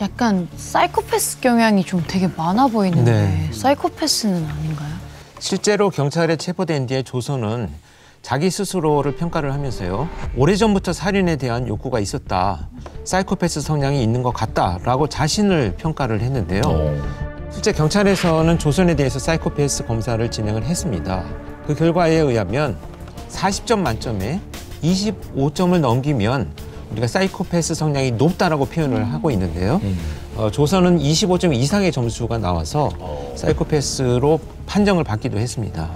약간 사이코패스 경향이 좀 되게 많아 보이는데 네. 사이코패스는 아닌가요? 실제로 경찰에 체포된 뒤에 조선은 자기 스스로를 평가를 하면서요. 오래전부터 살인에 대한 욕구가 있었다. 사이코패스 성향이 있는 것 같다라고 자신을 평가를 했는데요. 실제 경찰에서는 조선에 대해서 사이코패스 검사를 진행을 했습니다. 그 결과에 의하면 40점 만점에 25점을 넘기면 우리가 사이코패스 성향이 높다라고 표현을 하고 있는데요. 조선은 25점 이상의 점수가 나와서 사이코패스로 판정을 받기도 했습니다.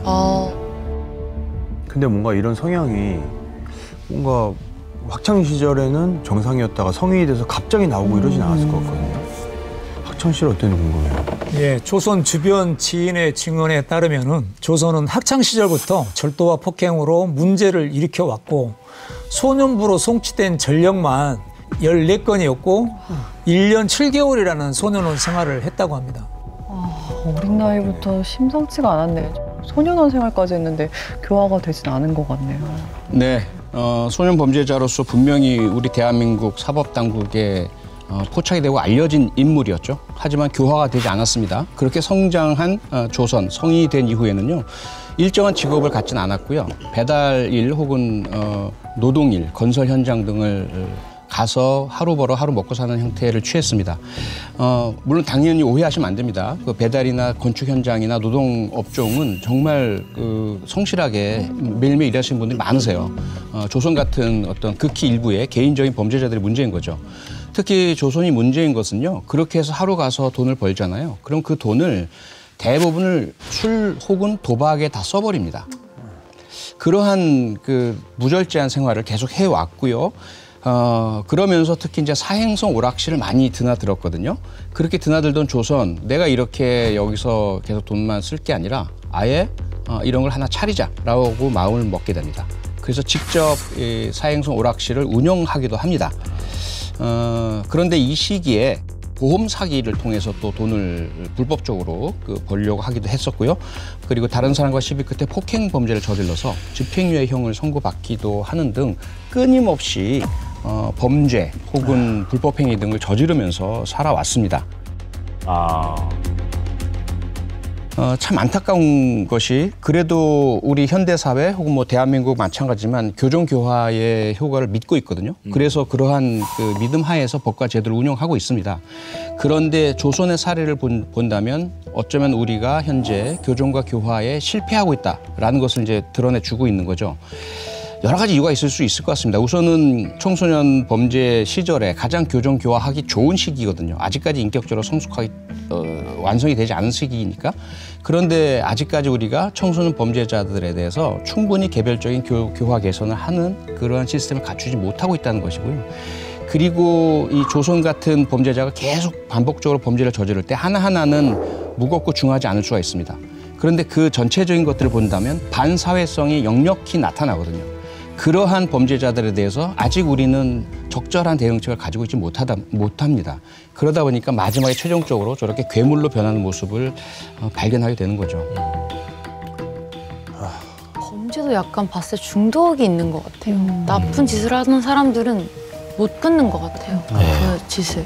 근데 뭔가 이런 성향이 뭔가 학창 시절에는 정상이었다가 성인이 돼서 갑자기 나오고 이러진 않았을 것 같거든요. 학창 시절 어땠는지 궁금해요. 예, 조선 주변 지인의 증언에 따르면은 조선은 학창 시절부터 절도와 폭행으로 문제를 일으켜 왔고 소년부로 송치된 전력만 14건이었고 1년 7개월이라는 소년원 생활을 했다고 합니다. 어린 나이부터 심상치가 않았네요. 소년원 생활까지 했는데 교화가 되진 않은 것 같네요. 네, 소년 범죄자로서 분명히 우리 대한민국 사법당국에 포착이 되고 알려진 인물이었죠. 하지만 교화가 되지 않았습니다. 그렇게 성장한 조선, 성인이 된 이후에는요. 일정한 직업을 갖지는 않았고요. 배달일 혹은 노동일, 건설 현장 등을 가서 하루 벌어 하루 먹고 사는 형태를 취했습니다. 물론 당연히 오해하시면 안 됩니다. 그 배달이나 건축 현장이나 노동 업종은 정말 성실하게 매일매일 일하시는 분들이 많으세요. 조선 같은 어떤 극히 일부의 개인적인 범죄자들이 문제인 거죠. 특히 조선이 문제인 것은요. 그렇게 해서 하루 가서 돈을 벌잖아요. 그럼 그 돈을 대부분을 술 혹은 도박에 다 써버립니다. 그러한 그 무절제한 생활을 계속 해왔고요. 그러면서 특히 이제 사행성 오락실을 많이 드나들었거든요. 그렇게 드나들던 조선, 내가 이렇게 여기서 계속 돈만 쓸 게 아니라 아예 이런 걸 하나 차리자라고 마음을 먹게 됩니다. 그래서 직접 이 사행성 오락실을 운영하기도 합니다. 그런데 이 시기에 보험 사기를 통해서 또 돈을 불법적으로 벌려고 하기도 했었고요. 그리고 다른 사람과 시비 끝에 폭행 범죄를 저질러서 집행유예 형을 선고받기도 하는 등 끊임없이 범죄 혹은 불법행위 등을 저지르면서 살아왔습니다. 참 안타까운 것이 그래도 우리 현대사회 혹은 뭐 대한민국 마찬가지지만 교정교화의 효과를 믿고 있거든요. 그래서 그러한 그 믿음 하에서 법과 제도를 운영하고 있습니다. 그런데 조선의 사례를 본다면 어쩌면 우리가 현재 교정과 교화에 실패하고 있다라는 것을 이제 드러내주고 있는 거죠. 여러 가지 이유가 있을 수 있을 것 같습니다. 우선은 청소년 범죄 시절에 가장 교정 교화하기 좋은 시기거든요. 아직까지 인격적으로 성숙하기 완성이 되지 않은 시기니까. 그런데 아직까지 우리가 청소년 범죄자들에 대해서 충분히 개별적인 교화 개선을 하는 그러한 시스템을 갖추지 못하고 있다는 것이고요. 그리고 이 조선 같은 범죄자가 계속 반복적으로 범죄를 저지를 때 하나하나는 무겁고 중하지 않을 수가 있습니다. 그런데 그 전체적인 것들을 본다면 반사회성이 역력히 나타나거든요. 그러한 범죄자들에 대해서 아직 우리는 적절한 대응책을 가지고 있지 못합니다. 그러다 보니까 마지막에 최종적으로 저렇게 괴물로 변하는 모습을 발견하게 되는 거죠. 범죄도 약간 봤을 때 중독이 있는 것 같아요. 나쁜 짓을 하는 사람들은 못 끊는 것 같아요. 그 짓을.